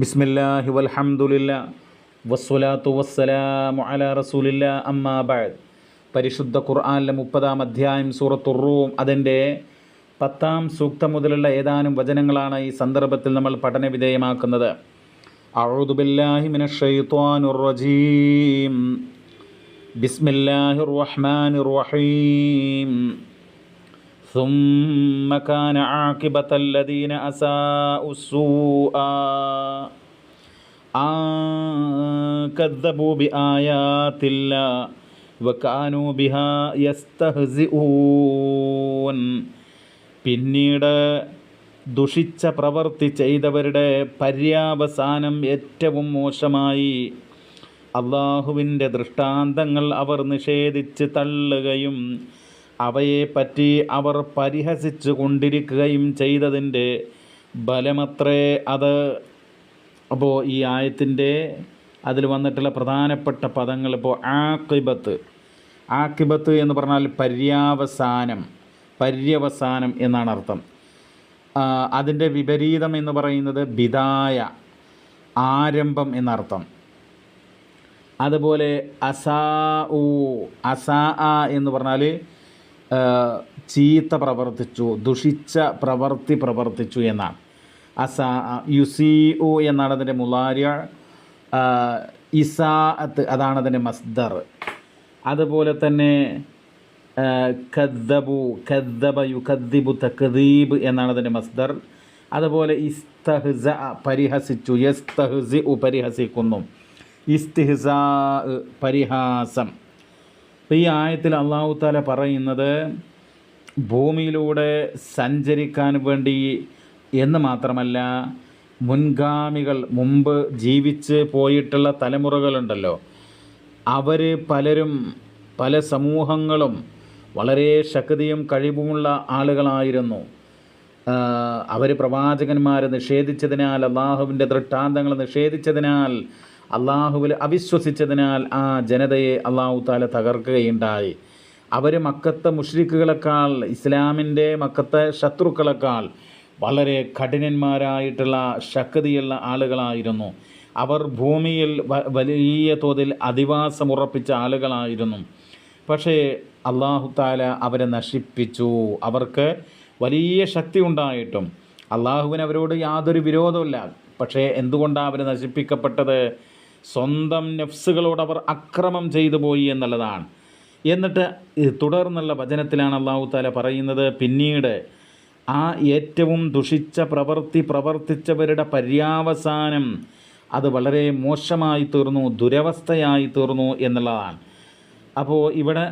ബിസ്മില്ലാഹി വൽഹംദുലില്ലാ വസ്സലാത്തു വസ്സലാമു അലാ റസൂലില്ലാ അമ്മാ ബഅദ്. പരിശുദ്ധ ഖുർആനിലെ 30-ാം അധ്യായം സൂറത്തുർ റൂം അതിൻ്റെ 10-ാം സൂക്തം മുതലുള്ള ഏതാനും വചനങ്ങളാണ് ഈ സന്ദർഭത്തിൽ നമ്മൾ പഠനവിധേയമാക്കുന്നത്. അഊദു ബില്ലാഹി മിനശ് ശൈത്വാനിർ റജീം. ബിസ്മില്ലാഹിർ റഹ്മാനിർ റഹീം. ثم كان عاقبة الذين أساءوا السوء أن كذبوا بآيات الله وكانوا بها يستهزئون. പിന്നീട് ദുഷിച്ച പ്രവൃത്തി ചെയ്തവരുടെ പര്യാവസാനം ഏറ്റവും മോശമായി. അള്ളാഹുവിൻ്റെ ദൃഷ്ടാന്തങ്ങൾ അവർ നിഷേധിച്ച് തള്ളുകയും അവയെപ്പറ്റി അവർ പരിഹസിച്ചു കൊണ്ടിരിക്കുകയും ചെയ്തതിൻ്റെ ബലമത്രേ അത്. അപ്പോൾ ഈ ആയത്തിൻ്റെ അതിൽ വന്നിട്ടുള്ള പ്രധാനപ്പെട്ട പദങ്ങൾ ഇപ്പോൾ ആക്കിബത്ത് എന്ന് പറഞ്ഞാൽ പര്യവസാനം എന്നാണ് അർത്ഥം. അതിൻ്റെ വിപരീതം എന്ന് പറയുന്നത് ബിദായ, ആരംഭം എന്നർത്ഥം. അതുപോലെ അസാ എന്ന് പറഞ്ഞാൽ ചീത്ത പ്രവർത്തിച്ചു, ദുഷിച്ച പ്രവർത്തിച്ചു എന്നാണ്. യുസീഉ എന്നാണ് അതിൻ്റെ മുലാരിയ. ഇസാഅത്ത് അതാണ് അതിൻ്റെ മസ്ദർ. അതുപോലെ തന്നെ കദ്ദബ യുകദ്ദിബു തക്ദീബ് എന്നാണ് അതിൻ്റെ മസ്ദർ. അതുപോലെ ഇസ്തഹ്സ പരിഹസിച്ചു, യസ്തഹ്സിഉ പരിഹസിക്കുന്നു, ഇസ്തിഹ്സാ പരിഹാസം. ഈ ആയത്തിൽ അല്ലാഹു തആല പറയുന്നത് ഭൂമിയിലൂടെ സഞ്ചരിക്കാൻ വേണ്ടി എന്ന് മാത്രമല്ല, മുൻഗാമികൾ മുമ്പ് ജീവിച്ച് പോയിട്ടുള്ള തലമുറകളുണ്ടല്ലോ, അവർ പല സമൂഹങ്ങളും വളരെ ശക്തിയും കഴിവുമുള്ള ആളുകളായിരുന്നു. അവർ പ്രവാചകന്മാരെ നിഷേധിച്ചതിനാൽ, അള്ളാഹുവിൻ്റെ ദൃഷ്ടാന്തങ്ങൾ നിഷേധിച്ചതിനാൽ, അള്ളാഹുവിൽ അവിശ്വസിച്ചതിനാൽ ആ ജനതയെ അള്ളാഹു തആല തകർക്കുകയുണ്ടായി. അവർ മക്കത്തെ മുശ്രിക്കുകളെക്കാൾ, ഇസ്ലാമിൻ്റെ മക്കത്തെ ശത്രുക്കളെക്കാൾ വളരെ കഠിനന്മാരായിട്ടുള്ള ശക്തിയുള്ള ആളുകളായിരുന്നു. അവർ ഭൂമിയിൽ വലിയ തോതിൽ അധിവാസമുറപ്പിച്ച ആളുകളായിരുന്നു. പക്ഷേ അള്ളാഹു തആല അവരെ നശിപ്പിച്ചു. അവർക്ക് വലിയ ശക്തി ഉണ്ടായിട്ടും അള്ളാഹുവിന് അവരോട് യാതൊരു വിരോധമില്ല. പക്ഷേ എന്തുകൊണ്ടാണ് അവർ നശിപ്പിക്കപ്പെട്ടത്? സ്വന്തം നഫ്സുകളോട് അവർ അക്രമം ചെയ്തു പോയി എന്നുള്ളതാണ്. എന്നിട്ട് തുടർന്നുള്ള വചനത്തിലാണ് അല്ലാഹു തആല പറയുന്നത്, പിന്നീട് ആ ഏറ്റവും ദുഷിച്ച പ്രവർത്തിച്ചവരുടെ പര്യാവസാനം അത് വളരെ മോശമായി തീർന്നു, ദുരവസ്ഥയായി തീർന്നു എന്നുള്ളതാണ്. അപ്പോൾ ഇവിടെ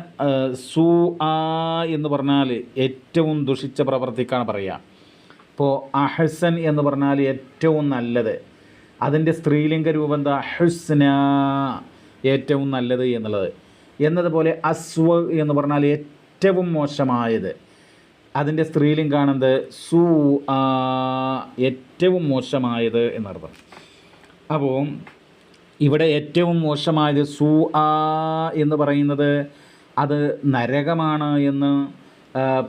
എന്ന് പറഞ്ഞാൽ ഏറ്റവും ദുഷിച്ച പ്രവർത്തിക്കാണ് പറയുക. ഇപ്പോൾ അഹ്സൻ എന്ന് പറഞ്ഞാൽ ഏറ്റവും നല്ലത്, അതിൻ്റെ സ്ത്രീലിംഗ രൂപം എന്താ? ഹുസ്ന, ഏറ്റവും നല്ലത് എന്നുള്ളത്. എന്നതുപോലെ അസ്വ എന്ന് പറഞ്ഞാൽ ഏറ്റവും മോശമായത്, അതിൻ്റെ സ്ത്രീലിംഗാണെന്ത്? ഏറ്റവും മോശമായത് എന്നർത്ഥം. അപ്പോൾ ഇവിടെ ഏറ്റവും മോശമായത് എന്ന് പറയുന്നത് അത് നരകമാണ് എന്ന്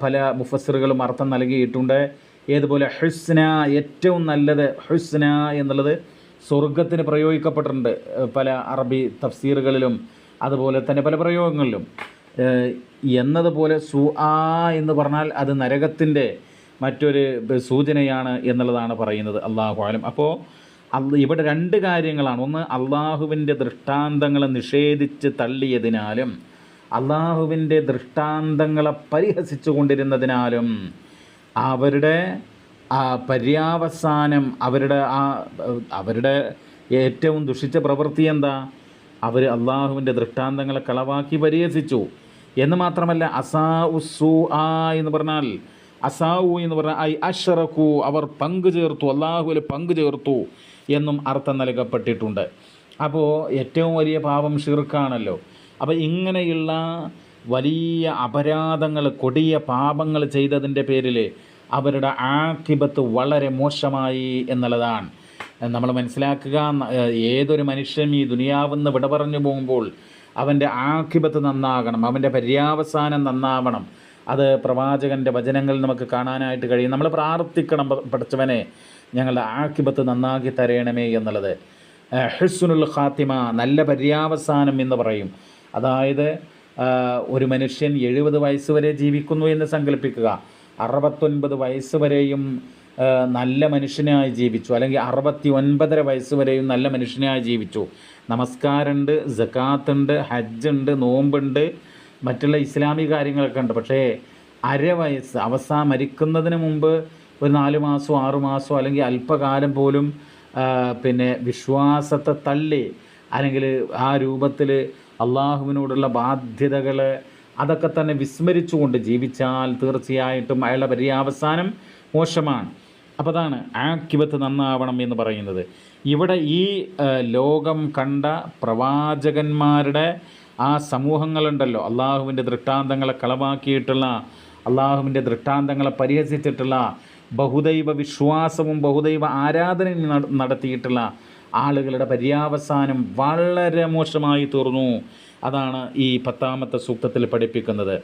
പല മുഫസ്സിറുകളും അർത്ഥം നൽകിയിട്ടുണ്ട്. ഏതുപോലെ ഹുസ്ന, ഏറ്റവും നല്ലത്, ഹുസ്ന എന്നുള്ളത് സ്വർഗത്തിന് പ്രയോഗിക്കപ്പെട്ടിട്ടുണ്ട് പല അറബി തഫ്സീറുകളിലും, അതുപോലെ തന്നെ പല പ്രയോഗങ്ങളിലും. എന്നതുപോലെ എന്ന് പറഞ്ഞാൽ അത് നരകത്തിൻ്റെ മറ്റൊരു സൂചനയാണ് എന്നുള്ളതാണ് പറയുന്നത്. അല്ലാഹു അലം. അപ്പോൾ ഇവിടെ രണ്ട് കാര്യങ്ങളാണ്. ഒന്ന്, അള്ളാഹുവിൻ്റെ ദൃഷ്ടാന്തങ്ങളെ നിഷേധിച്ച് തള്ളിയതിനാലും അള്ളാഹുവിൻ്റെ ദൃഷ്ടാന്തങ്ങളെ പരിഹസിച്ചു കൊണ്ടിരുന്നതിനാലും അവരുടെ പര്യാവസാനം, അവരുടെ ഏറ്റവും ദുഷിച്ച പ്രവൃത്തി എന്താ? അവർ അള്ളാഹുവിൻ്റെ ദൃഷ്ടാന്തങ്ങളെ കളവാക്കി പരിഹസിച്ചു എന്ന് മാത്രമല്ല, എന്ന് പറഞ്ഞാൽ ഐ അശ്റകൂ, അവർ അള്ളാഹുവിൽ പങ്കു ചേർത്തു എന്നും അർത്ഥം നൽകപ്പെട്ടിട്ടുണ്ട്. അപ്പോൾ ഏറ്റവും വലിയ പാപം ഷിർക്കാണല്ലോ. അപ്പോൾ ഇങ്ങനെയുള്ള വലിയ അപരാധങ്ങൾ, കൊടിയ പാപങ്ങൾ ചെയ്തതിൻ്റെ പേരിൽ അവരുടെ ആഖിബത്ത് വളരെ മോശമായി എന്നുള്ളതാണ് നമ്മൾ മനസ്സിലാക്കുക. ഏതൊരു മനുഷ്യനും ഈ ദുനിയാവെന്ന് വിട പറഞ്ഞു പോകുമ്പോൾ അവൻ്റെ ആഖിബത്ത് നന്നാകണം, അവൻ്റെ പര്യാവസാനം നന്നാവണം. അത് പ്രവാചകൻ്റെ വചനങ്ങളിൽ നമുക്ക് കാണാനായിട്ട് കഴിയും. നമ്മൾ പ്രാർത്ഥിക്കണം, പഠിച്ചവനെ ഞങ്ങളുടെ ആക്കിബത്ത് നന്നാക്കി തരയണമേ എന്നുള്ളത്. ഹുസ്നുൽ ഖാത്തിമ, നല്ല പര്യാവസാനം എന്ന് പറയും. അതായത് ഒരു മനുഷ്യൻ 70 വയസ്സ് വരെ ജീവിക്കുന്നു എന്ന് സങ്കല്പിക്കുക. 69 വയസ്സ് വരെയും നല്ല മനുഷ്യനായി ജീവിച്ചു, അല്ലെങ്കിൽ 69.5 വയസ്സ് വരെയും നല്ല മനുഷ്യനായി ജീവിച്ചു. നമസ്കാരമുണ്ട്, സകാത്തുണ്ട്, ഹജ്ജുണ്ട്, നോമ്പുണ്ട്, മറ്റുള്ള ഇസ്ലാമിക കാര്യങ്ങളൊക്കെ ഉണ്ട്. പക്ഷേ വയസ്സ് മരിക്കുന്നതിന് മുമ്പ് ഒരു 4 മാസമോ 6 മാസമോ അല്ലെങ്കിൽ അല്പകാലം പോലും വിശ്വാസത്തെ തള്ളി, അല്ലെങ്കിൽ ആ രൂപത്തിൽ അള്ളാഹുവിനോടുള്ള ബാധ്യതകൾ അതൊക്കെ തന്നെ വിസ്മരിച്ചുകൊണ്ട് ജീവിച്ചാൽ തീർച്ചയായിട്ടും അയാളുടെ പര്യാവസാനം മോശമാണ്. അപ്പോൾ അതാണ് ആക്കിബത്ത് നന്നാവണം എന്ന് പറയുന്നത്. ഇവിടെ ഈ ലോകം കണ്ട പ്രവാചകന്മാരുടെ ആ സമൂഹങ്ങളുണ്ടല്ലോ, അള്ളാഹുവിൻ്റെ ദൃഷ്ടാന്തങ്ങളെ കളവാക്കിയിട്ടുള്ള, അള്ളാഹുവിൻ്റെ ദൃഷ്ടാന്തങ്ങളെ പരിഹസിച്ചിട്ടുള്ള, ബഹുദൈവ വിശ്വാസവും ബഹുദൈവ ആരാധനയും നടത്തിയിട്ടുള്ള ആളുകളുടെ പര്യാവസാനം വളരെ മോശമായി തീർന്നു. അതാണ് ഈ 10ാമത്തെ സൂക്തത്തിൽ പഠിപ്പിക്കുന്നത്.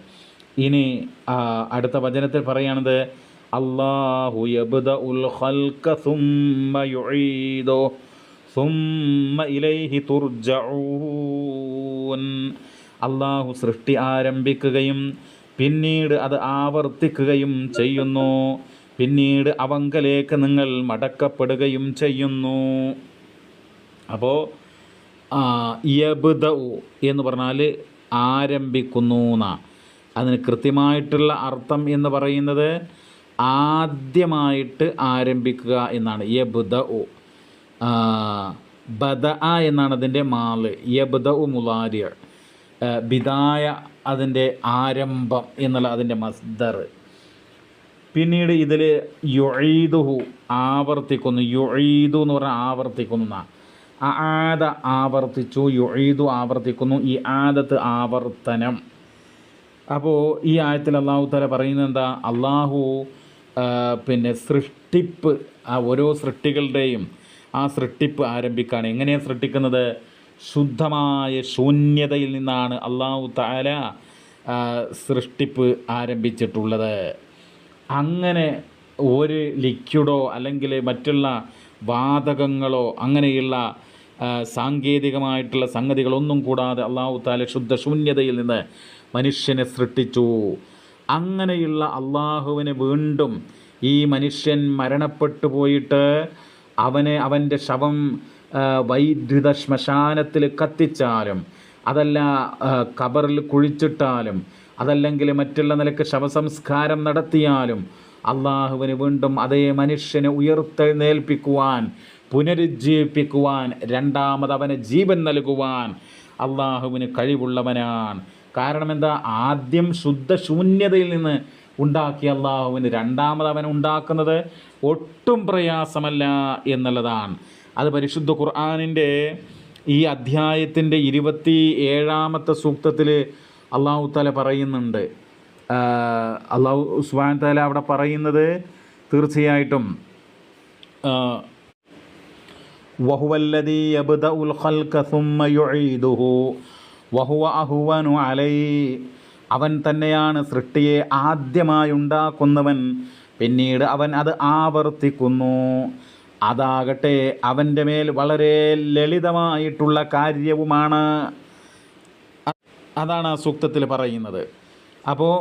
ഇനി അടുത്ത വചനത്തിൽ പറയുന്നത്, അല്ലാഹു യബ്ദഉൽ ഖൽഖ സുമ്മ യുഈദു സുമ്മ ഇലൈഹി തുർജഊൻ. അല്ലാഹു സൃഷ്ടി ആരംഭിക്കുകയും പിന്നീട് അത് ആവർത്തിക്കുകയും ചെയ്യുന്നു, പിന്നീട് അവങ്കലേക്ക് നിങ്ങൾ മടക്കപ്പെടുകയും ചെയ്യുന്നു. അപ്പോൾ യബ്ദഉ എന്ന് പറഞ്ഞാൽ ആരംഭിക്കുന്നു എന്നാണ്. അതിന് കൃത്യമായിട്ടുള്ള അർത്ഥം എന്ന് പറയുന്നത് ആദ്യമായിട്ട് ആരംഭിക്കുക എന്നാണ്. യബ്ദഉ ബദഅ എന്നാണ് അതിൻ്റെ മാല്. യബ്ദഉ മുളാരി, ബിദായ അതിൻ്റെ ആരംഭം എന്നുള്ള അതിൻ്റെ മസ്ദർ. പിന്നീട് ഇതിൽ യുഈദുഹു ആവർത്തിക്കുന്നു. യുഈദു എന്ന് പറഞ്ഞാൽ ആവർത്തിക്കുന്നു. ആദ ആവർത്തിച്ചു, യുഈദു ആവർത്തിക്കുന്നു. ഈ ആദത്ത് ആവർത്തനം. അപ്പോൾ ഈ ആയത്തിൽ അള്ളാഹു തആല പറയുന്നത് എന്താ? അള്ളാഹു സൃഷ്ടിപ്പ്, ആ ഓരോ സൃഷ്ടികളുടെയും ആ സൃഷ്ടിപ്പ് ആരംഭിക്കുകയാണ്. എങ്ങനെയാണ് സൃഷ്ടിക്കുന്നത്? ശുദ്ധമായ ശൂന്യതയിൽ നിന്നാണ് അള്ളാഹു തആല സൃഷ്ടിപ്പ് ആരംഭിച്ചിട്ടുള്ളത്. അങ്ങനെ ഒരു ലിക്വിഡോ അല്ലെങ്കിൽ മറ്റുള്ള വാതകങ്ങളോ അങ്ങനെയുള്ള സാങ്കേതികമായിട്ടുള്ള സംഗതികളൊന്നും കൂടാതെ അള്ളാഹു തആല ശുദ്ധ ശൂന്യതയിൽ നിന്ന് മനുഷ്യനെ സൃഷ്ടിച്ചു. അങ്ങനെയുള്ള അള്ളാഹുവിനെ വീണ്ടും ഈ മനുഷ്യൻ മരണപ്പെട്ടു പോയിട്ട് അവൻ്റെ ശവം വൈദ്യുത ശ്മശാനത്തിൽ കത്തിച്ചാലും, അതല്ല ഖബറിൽ കുഴിച്ചിട്ടാലും, അതല്ലെങ്കിൽ മറ്റുള്ള നിലക്ക് ശവസംസ്കാരം നടത്തിയാലും അള്ളാഹുവിന് വീണ്ടും അതേ മനുഷ്യനെ ഉയർത്തെഴുന്നേൽപ്പിക്കുവാൻ, പുനരുജ്ജീവിപ്പിക്കുവാൻ, രണ്ടാമത് അവന് ജീവൻ നൽകുവാൻ അള്ളാഹുവിന് കഴിവുള്ളവനാണ്. കാരണം എന്താ? ആദ്യം ശുദ്ധ ശൂന്യതയിൽ നിന്ന് ഉണ്ടാക്കിയ അള്ളാഹുവിന് രണ്ടാമത് അവൻ ഉണ്ടാക്കുന്നത് ഒട്ടും പ്രയാസമല്ല എന്നുള്ളതാണ്. അത് പരിശുദ്ധ ഖുർആനിൻ്റെ ഈ അധ്യായത്തിൻ്റെ 27ാമത്തെ സൂക്തത്തിൽ അള്ളാഹു തആല പറയുന്നുണ്ട്. അള്ളാഹു സുബ്ഹാനഹു തആല അവിടെ പറയുന്നത് തീർച്ചയായിട്ടും വഹുവല്ലദീ യബ്ദഉൽ ഖൽഖ സുമ്മ യുഈദുഹു വഹുവ അഹ്വനു അലൈഹി. അവൻ തന്നെയാണ് സൃഷ്ടിയെ ആദ്യമായി ഉണ്ടാക്കുന്നവൻ, പിന്നീട് അവൻ അത് ആവർത്തിക്കുന്നു. അതാകട്ടെ അവൻ്റെ മേൽ വളരെ ലളിതമായിട്ടുള്ള കാര്യവുമാണ്. അതാണ് ആ സൂക്തത്തിൽ പറയുന്നത്. അപ്പോൾ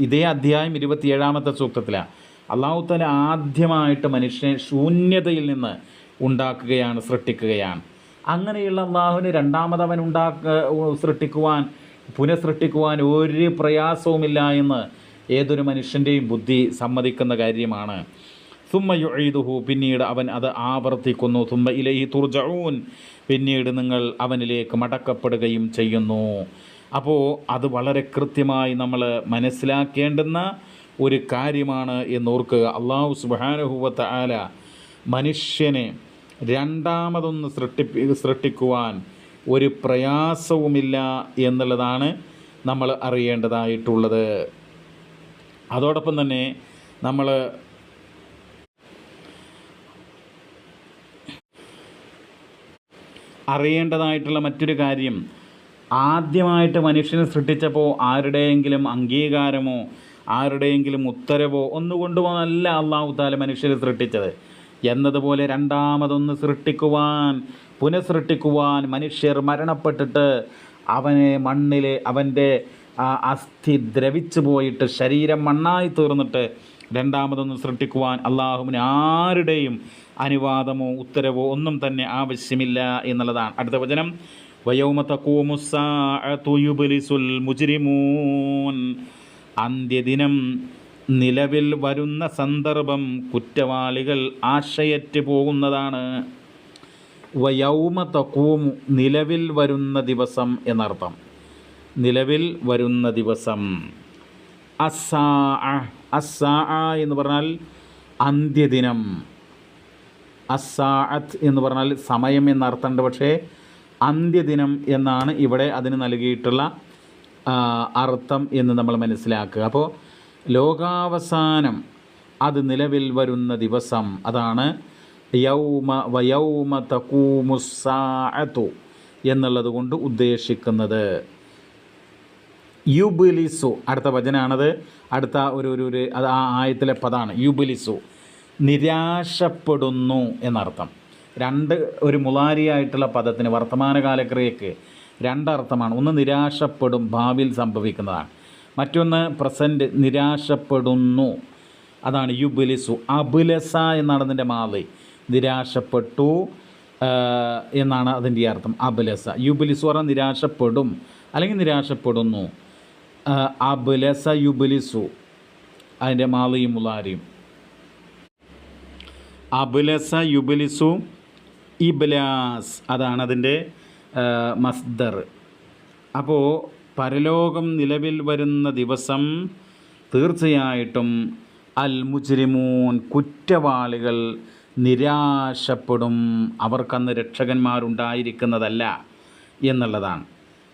ഇതേ അധ്യായം 27ാമത്തെ സൂക്തത്തിലാണ് അല്ലാഹു തആല ആദ്യമായിട്ട് മനുഷ്യനെ ശൂന്യതയിൽ നിന്ന് ഉണ്ടാക്കുകയാണ്, സൃഷ്ടിക്കുകയാണ്. അങ്ങനെയുള്ള അള്ളാഹുവിന് രണ്ടാമത് അവൻ സൃഷ്ടിക്കുവാൻ, പുനഃസൃഷ്ടിക്കുവാൻ ഒരു പ്രയാസവുമില്ല എന്ന് ഏതൊരു മനുഷ്യൻ്റെയും ബുദ്ധി സമ്മതിക്കുന്ന കാര്യമാണ്. സുമ്മ യുഈദുഹു, പിന്നീട് അവൻ അത് ആവർത്തിക്കുന്നു. സുമ്മ ഇലൈഹി തുർജഊൻ, പിന്നീട് നിങ്ങൾ അവനിലേക്ക് മടക്കപ്പെടുകയും ചെയ്യുന്നു. അപ്പോൾ അത് വളരെ കൃത്യമായി നമ്മൾ മനസ്സിലാക്കേണ്ടുന്ന ഒരു കാര്യമാണ് എന്നോർക്കുക. അല്ലാഹു സുബ്ഹാനഹു വ തആല മനുഷ്യനെ രണ്ടാമതൊന്ന് സൃഷ്ടിക്കുവാൻ ഒരു പ്രയാസവുമില്ല എന്നുള്ളതാണ് നമ്മൾ അറിയേണ്ടതായിട്ടുള്ളത്. അതോടൊപ്പം തന്നെ നമ്മൾ അറിയേണ്ടതായിട്ടുള്ള മറ്റൊരു കാര്യം, ആദ്യമായിട്ട് മനുഷ്യനെ സൃഷ്ടിച്ചപ്പോൾ ആരുടെയെങ്കിലും അംഗീകാരമോ ആരുടെയെങ്കിലും ഉത്തരവോ ഒന്നുകൊണ്ടുമല്ല അല്ലാഹു തആല മനുഷ്യരെ സൃഷ്ടിച്ചത്. എന്നതുപോലെ രണ്ടാമതൊന്ന് പുനഃസൃഷ്ടിക്കുവാൻ മനുഷ്യർ മരണപ്പെട്ടിട്ട് അവനെ മണ്ണിൽ അവൻ്റെ അസ്ഥി ദ്രവിച്ചു പോയിട്ട് ശരീരം മണ്ണായി തീർന്നിട്ട് രണ്ടാമതൊന്ന് സൃഷ്ടിക്കുവാൻ അള്ളാഹുവിന് ആരുടെയും അനുവാദമോ ഉത്തരവോ ഒന്നും തന്നെ ആവശ്യമില്ല എന്നുള്ളതാണ്. അടുത്ത വചനം, വയൗമ തഖൂമുസ്സാഅതു യുബ്ലിസുൽ മുജ്രിമൂൻ. അന്ത്യദിനം നിലവിൽ വരുന്ന സന്ദർഭം കുറ്റവാളികൾ ആശയറ്റ് പോകുന്നതാണ്. വയൗമ തഖൂമു, നിലവിൽ വരുന്ന ദിവസം എന്നർത്ഥം. നിലവിൽ വരുന്ന ദിവസം. അസ്സാഅ എന്ന് പറഞ്ഞാൽ അന്ത്യദിനം. അസ്സാഅത്ത് എന്ന് പറഞ്ഞാൽ സമയം എന്നർത്ഥമുണ്ട്. പക്ഷേ അന്ത്യദിനം എന്നാണ് ഇവിടെ അതിന് നൽകിയിട്ടുള്ള അർത്ഥം എന്ന് നമ്മൾ മനസ്സിലാക്കുക. അപ്പോൾ ലോകാവസാനം അത് നിലവിൽ വരുന്ന ദിവസം, അതാണ് വയൗമ തഖൂമുസ്സാഅതു എന്നുള്ളത് കൊണ്ട് ഉദ്ദേശിക്കുന്നത്. യുബ്ലിസു, അടുത്ത വചനാണത്. അടുത്ത ഒരു അത് ആ ആയത്തിലെ പദമാണ് യുബ്ലിസു, നിരാശപ്പെടുന്നു എന്നർത്ഥം. ഒരു മുളാരിയായിട്ടുള്ള പദത്തിന് വർത്തമാനകാലക്രിയക്ക് രണ്ടർത്ഥമാണ്. ഒന്ന് നിരാശപ്പെടും, ഭാവിയിൽ സംഭവിക്കുന്നതാണ്. മറ്റൊന്ന് പ്രസൻറ്റ്, നിരാശപ്പെടുന്നു, അതാണ് യുബ്ലിസു. അബുലസ എന്നാണ് അതിൻ്റെ മാളി, നിരാശപ്പെട്ടു എന്നാണ് അതിൻ്റെ അർത്ഥം. അബുലസ, യുബ്ലിസു പറഞ്ഞാൽ നിരാശപ്പെടും അല്ലെങ്കിൽ നിരാശപ്പെടുന്നു. അബുലസ യുബ്ലിസു, അതിൻ്റെ മാളിയും മുളാരിയും. അബുലസ യുബ്ലിസു ഇബ്ലാസ്, അതാണ് അതിൻ്റെ മസ്ദർ. അപ്പോൾ പരലോകം നിലവിൽ വരുന്ന ദിവസം തീർച്ചയായിട്ടും അൽ മുജ്രിമൂൻ, കുറ്റവാളികൾ നിരാശപ്പെടും. അവർക്കന്ന് രക്ഷകന്മാരുണ്ടായിരിക്കുന്നതല്ല എന്നുള്ളതാണ്.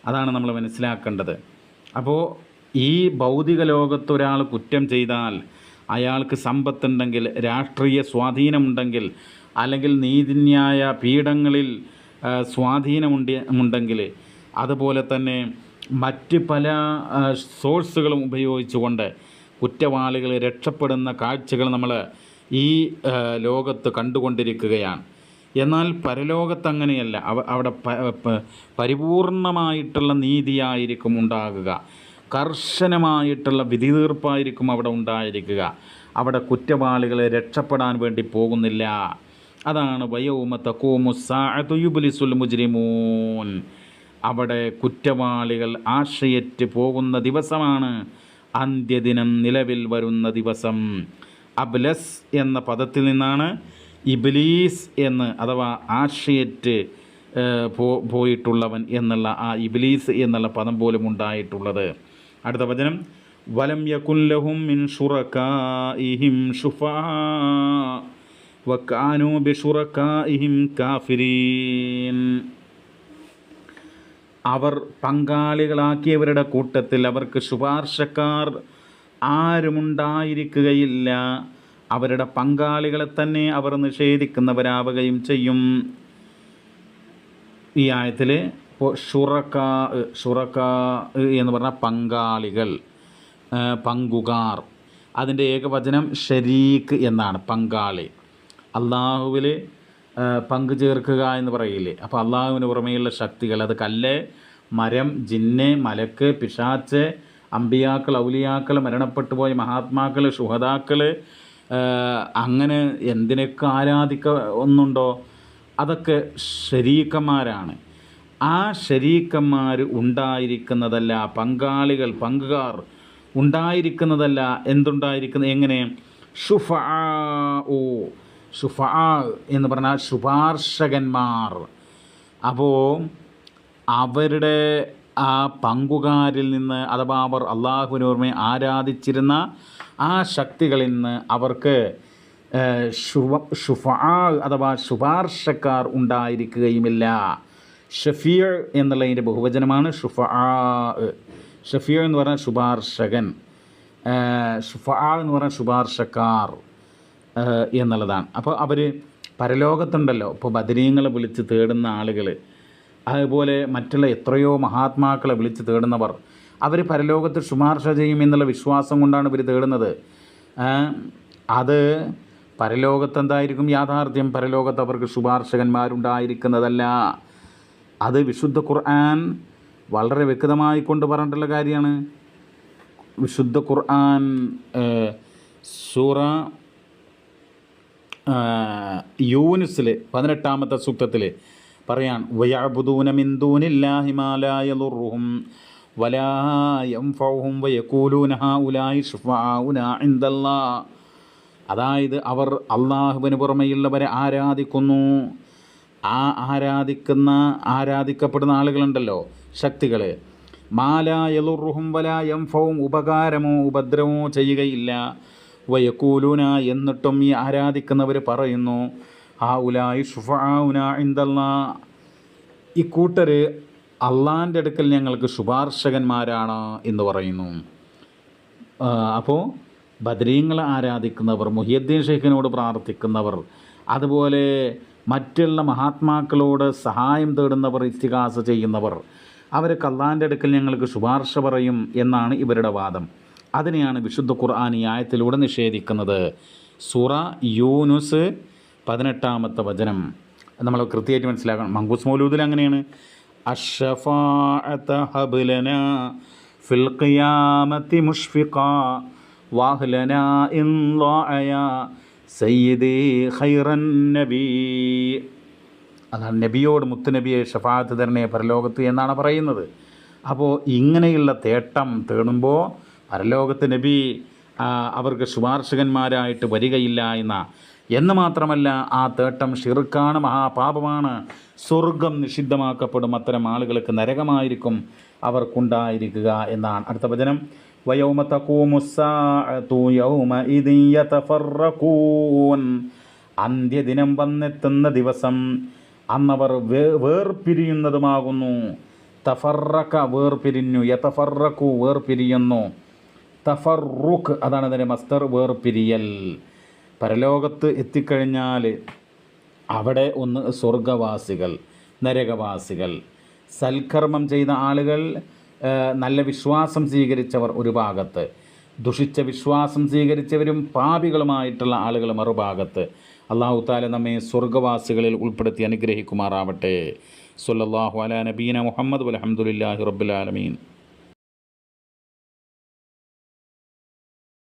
അതാണ് നമ്മൾ മനസ്സിലാക്കേണ്ടത്. അപ്പോൾ ഈ ഭൗതിക ലോകത്തൊരാൾ കുറ്റം ചെയ്താൽ, അയാൾക്ക് സമ്പത്തുണ്ടെങ്കിൽ, രാഷ്ട്രീയ സ്വാധീനമുണ്ടെങ്കിൽ, അല്ലെങ്കിൽ നീതിന്യായ പീഠങ്ങളിൽ സ്വാധീനമുണ്ടെങ്കിൽ, അതുപോലെ തന്നെ മറ്റ് പല സോഴ്സുകളും ഉപയോഗിച്ചുകൊണ്ട് കുറ്റവാളികൾ രക്ഷപ്പെടുന്ന കാഴ്ചകൾ നമ്മൾ ഈ ലോകത്ത് കണ്ടുകൊണ്ടിരിക്കുകയാണ്. എന്നാൽ പരലോകത്ത് അങ്ങനെയല്ല. അവിടെ പരിപൂർണമായിട്ടുള്ള നീതിയായിരിക്കും ഉണ്ടാകുക, കർശനമായിട്ടുള്ള വിധി തീർപ്പായിരിക്കും അവിടെ ഉണ്ടായിരിക്കുക. അവിടെ കുറ്റവാളികൾ രക്ഷപ്പെടാൻ വേണ്ടി പോകുന്നില്ല. അതാണ് വയൗമ തഖൂമുസ്സാഅതു യുബ്ലിസുൽ മുജ്രിമൂൻ. അവിടെ കുറ്റവാളികൾ ആശയറ്റ് പോകുന്ന ദിവസമാണ് അന്ത്യദിനം, നിലവിൽ വരുന്ന ദിവസം. അബ്ലസ് എന്ന പദത്തിൽ നിന്നാണ് ഇബ്ലീസ് എന്ന്, അഥവാ ആശയറ്റ് പോയിട്ടുള്ളവൻ എന്നുള്ള ആ ഇബ്ലീസ് എന്നുള്ള പദം പോലും ഉണ്ടായിട്ടുള്ളത്. അടുത്ത വചനം, വലം യകുൻ ലഹും മിൻ ശുറകാഇഹിം ശുഫാഅ വകാനൂ ബിശുറകാഇഹിം കാഫിരീൻ. അവർ പങ്കാളികളാക്കിയവരുടെ കൂട്ടത്തിൽ അവർക്ക് ശുപാർശക്കാർ ആരുമുണ്ടായിരിക്കുകയില്ല. അവരുടെ പങ്കാളികളെ തന്നെ അവർ നിഷേധിക്കുന്നവരാവുകയും ചെയ്യും. ഈ ആയത്തിൽ ഇപ്പോൾ ഷുറക്കാ എന്ന് പറഞ്ഞാൽ പങ്കാളികൾ, പങ്കുകാർ. അതിൻ്റെ ഏകവചനം ഷരീക്ക് എന്നാണ്, പങ്കാളി. അള്ളാഹുവിൽ പങ്കു ചേർക്കുക എന്ന് പറയില്ലേ. അപ്പോൾ അള്ളാഹുവിന് പുറമേയുള്ള ശക്തികൾ, അത് കല്ല്, മരം, ജിന്ന്, മലക്ക്, പിശാച്ച്, അമ്പിയാക്കൾ, ഔലിയാക്കൾ, മരണപ്പെട്ടു പോയ മഹാത്മാക്കൾ, ശുഹദാക്കൾ, അങ്ങനെ എന്തിനൊക്കെ ഒന്നുണ്ടോ അതൊക്കെ ശരീക്കന്മാരാണ്. ആ ശരീക്കന്മാർ ഉണ്ടായിരിക്കുന്നതല്ല, പങ്കുകാർ ഉണ്ടായിരിക്കുന്നതല്ല. എന്തുണ്ടായിരിക്കുന്നത്, എങ്ങനെ? ഷുഫാ എന്ന് പറഞ്ഞാൽ ശുപാർശകന്മാർ. അപ്പോൾ അവരുടെ ആ പങ്കുകാരിൽ നിന്ന്, അഥവാ അവർ അള്ളാഹുവിനെ ആരാധിച്ചിരുന്ന ആ ശക്തികളിൽ നിന്ന് അവർക്ക് ഷുഫാ അഥവാ ശുപാർശക്കാർ ഉണ്ടായിരിക്കുകയുമില്ല. ഷഫീർ എന്നുള്ളതിൻ്റെ ബഹുവചനമാണ് ഷുഫാ. ഷഫീർ എന്ന് പറഞ്ഞാൽ ശുപാർശകൻ, ഷുഫാ എന്ന് പറഞ്ഞാൽ ശുപാർശക്കാർ എന്നുള്ളതാണ്. അപ്പോൾ അവർ പരലോകത്തുണ്ടല്ലോ, ഇപ്പോൾ ബദരീങ്ങളെ വിളിച്ച് തേടുന്ന ആളുകൾ, അതുപോലെ മറ്റുള്ള എത്രയോ മഹാത്മാക്കളെ വിളിച്ച് തേടുന്നവർ, അവർ പരലോകത്ത് ശുപാർശ ചെയ്യും എന്നുള്ള വിശ്വാസം കൊണ്ടാണ് ഇവർ തേടുന്നത്. അത് പരലോകത്ത് എന്തായിരിക്കും യാഥാർത്ഥ്യം? പരലോകത്ത് അവർക്ക് ശുപാർശകന്മാരുണ്ടായിരിക്കുന്നതല്ല. അത് വിശുദ്ധ ഖുർആൻ വളരെ വ്യക്തമായി കൊണ്ട് പറഞ്ഞിട്ടുള്ള കാര്യമാണ്. വിശുദ്ധ ഖുർആൻ സൂറ യൂനുസിൽ 18-ാമത്തെ സൂക്തത്തിൽ പറയാൻ വയഅ്ബുദൂന മിൻ ദൂനില്ലാഹി മാ ലാ യദുർറുഹും വലാ യൻഫഉഹും വയഖൂലൂന ഹൗലായി ശുഫാഉനാ ഇൻദല്ലാഹ്. അതായത് അവർ അള്ളാഹുവിന് പുറമെയുള്ളവരെ ആരാധിക്കുന്നു. ആ ആരാധിക്കപ്പെടുന്ന ആളുകളുണ്ടല്ലോ, ശക്തികൾ, മാലാ യദുർറുഹും വലാ യൻഫഉഹും, ഉപകാരമോ ഉപദ്രവമോ ചെയ്യുകയില്ല. വയഖൂലൂന, എന്നിട്ടും ഈ ആരാധിക്കുന്നവർ പറയുന്നു, ഹൗലായി ശുഫാഉനാ ഇൻദല്ലാഹ്, ഈ കൂട്ടർ അള്ളാൻ്റെ അടുക്കൽ ഞങ്ങൾക്ക് ശുപാർശകന്മാരാണ് എന്ന് പറയുന്നു. അപ്പോൾ ബദരീങ്ങളെ ആരാധിക്കുന്നവർ, മുഹിയുദ്ദീൻ ഷെയ്ഖിനോട് പ്രാർത്ഥിക്കുന്നവർ, അതുപോലെ മറ്റുള്ള മഹാത്മാക്കളോട് സഹായം തേടുന്നവർ, ഇസ്തിഗാസ ചെയ്യുന്നവർ, അവർക്ക് അള്ളാൻ്റെ അടുക്കൽ ഞങ്ങൾക്ക് ശുപാർശ പറയും എന്നാണ് ഇവരുടെ വാദം. അതിനെയാണ് വിശുദ്ധ ഖുർആൻ ഈ ആയത്തിലൂടെ നിഷേധിക്കുന്നത്. സൂറ യൂനുസ് 18-ാമത്തെ വചനം നമ്മൾ കൃത്യമായിട്ട് മനസ്സിലാക്കണം. മങ്കൂസ് മൗലൂദിൽ അങ്ങനെയാണ്, അഷ്ഫാഅത ഹബ്ലനാ ഫിൽ ഖിയാമത്തി മുഷ്ഫിഖാ വഹ്ലനാ ഇൻ ളഅയ സയ്യിദി ഖൈറൻ നബി. അതാണ് നബിയോട് മുത്തുനബിയെ ഷഫാഅത്ത് തരണേ പരലോകത്ത് എന്നാണ് പറയുന്നത്. അപ്പോൾ ഇങ്ങനെയുള്ള തേട്ടം തേടുമ്പോൾ പരലോകത്ത് നബി അവർക്ക് ശുപാർശകന്മാരായിട്ട് വരികയില്ല എന്ന് മാത്രമല്ല, ആ തേട്ടം ഷിർക്കാണ്, മഹാപാപമാണ്, സ്വർഗം നിഷിദ്ധമാക്കപ്പെടും, അത്തരം ആളുകൾക്ക് നരകമായിരിക്കും അവർക്കുണ്ടായിരിക്കുക എന്നാണ്. അടുത്ത വചനം, വയൗമ തഖൂമുസ്സാഅതു യൗമഇദിൻ യതഫറഖൂൻ, അന്ത്യദിനം വന്നെത്തുന്ന ദിവസം അന്നവർ വേർപിരിയുന്നതുമാകുന്നു. തഫറക വേർപിരിഞ്ഞു, യതഫറഖു വേർപിരിയുന്നു, തഫറുഖ് അതാണ് അതിൻ്റെ മസ്തർ, വേർപിരിയൽ. പരലോകത്ത് എത്തിക്കഴിഞ്ഞാൽ അവിടെ ഒന്ന് സ്വർഗവാസികൾ, നരകവാസികൾ, സൽക്കർമ്മം ചെയ്ത ആളുകൾ, നല്ല വിശ്വാസം സ്വീകരിച്ചവർ ഒരു ഭാഗത്ത്, ദുഷിച്ച വിശ്വാസം സ്വീകരിച്ചവരും പാപികളുമായിട്ടുള്ള ആളുകൾ മറുഭാഗത്ത്. അല്ലാഹു തആല നമ്മെ സ്വർഗവാസികളിൽ ഉൾപ്പെടുത്തി അനുഗ്രഹിക്കുമാറാവട്ടെ. സ്വല്ലല്ലാഹു അലാ നബീന മുഹമ്മദ് വൽഹംദുലില്ലാഹി റബ്ബിൽ ആലമീൻ.